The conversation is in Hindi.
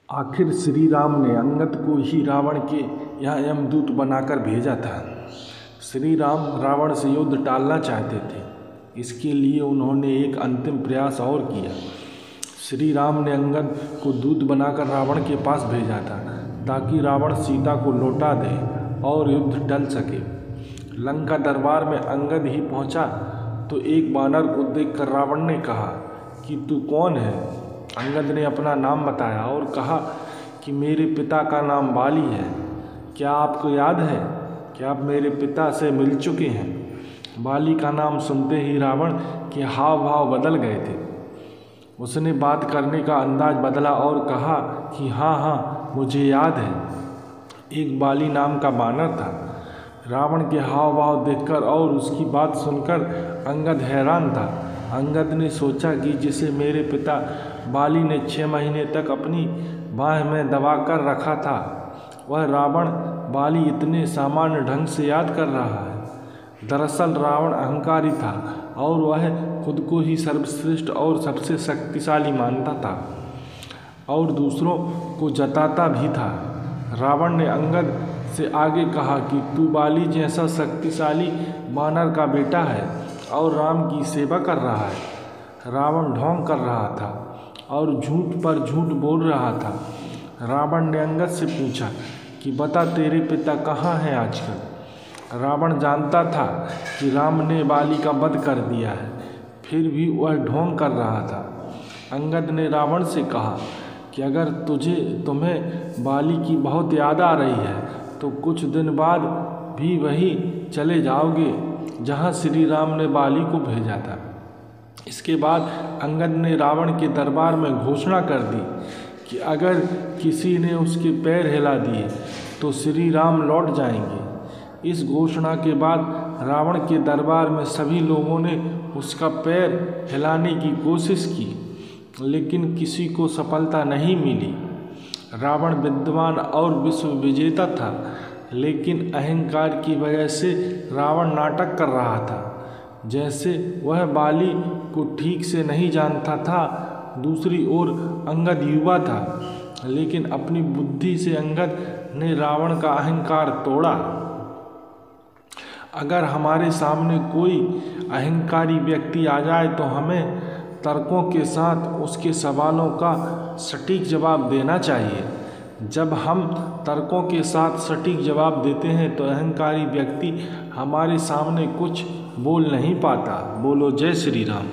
आखिर श्री राम ने अंगद को ही रावण के यहाँ यमदूत बनाकर भेजा था। श्री राम रावण से युद्ध टालना चाहते थे, इसके लिए उन्होंने एक अंतिम प्रयास और किया। श्री राम ने अंगद को दूत बनाकर रावण के पास भेजा था ताकि रावण सीता को लौटा दे और युद्ध टल सके। लंका दरबार में अंगद ही पहुंचा तो एक बानर को देखकर रावण ने कहा कि तू कौन है। अंगद ने अपना नाम बताया और कहा कि मेरे पिता का नाम बाली है। क्या आपको याद है कि आप मेरे पिता से मिल चुके हैं। बाली का नाम सुनते ही रावण के हाव भाव बदल गए थे। उसने बात करने का अंदाज बदला और कहा कि हाँ, मुझे याद है, एक बाली नाम का बानर था। रावण के हाव भाव देखकर और उसकी बात सुनकर अंगद हैरान था। अंगद ने सोचा कि जिसे मेरे पिता बाली ने 6 महीने तक अपनी बाह में दबा कर रखा था, वह रावण बाली इतने सामान्य ढंग से याद कर रहा है। दरअसल रावण अहंकारी था और वह खुद को ही सर्वश्रेष्ठ और सबसे शक्तिशाली मानता था और दूसरों को जताता भी था। रावण ने अंगद से आगे कहा कि तू बाली जैसा शक्तिशाली बानर का बेटा है और राम की सेवा कर रहा है। रावण ढोंग कर रहा था और झूठ पर झूठ बोल रहा था। रावण ने अंगद से पूछा कि बता तेरे पिता कहाँ हैं आजकल। रावण जानता था कि राम ने बाली का वध कर दिया है, फिर भी वह ढोंग कर रहा था। अंगद ने रावण से कहा कि अगर तुम्हें बाली की बहुत याद आ रही है तो कुछ दिन बाद भी वही चले जाओगे जहाँ श्री राम ने बाली को भेजा था। इसके बाद अंगद ने रावण के दरबार में घोषणा कर दी कि अगर किसी ने उसके पैर हिला दिए तो श्री राम लौट जाएंगे। इस घोषणा के बाद रावण के दरबार में सभी लोगों ने उसका पैर हिलाने की कोशिश की, लेकिन किसी को सफलता नहीं मिली। रावण विद्वान और विश्व विजेता था, लेकिन अहंकार की वजह से रावण नाटक कर रहा था, जैसे वह बाली को ठीक से नहीं जानता था। दूसरी ओर अंगद युवा था, लेकिन अपनी बुद्धि से अंगद ने रावण का अहंकार तोड़ा। अगर हमारे सामने कोई अहंकारी व्यक्ति आ जाए तो हमें तर्कों के साथ उसके सवालों का सटीक जवाब देना चाहिए। जब हम तर्कों के साथ सटीक जवाब देते हैं तो अहंकारी व्यक्ति हमारे सामने कुछ बोल नहीं पाता। बोलो जय श्री राम।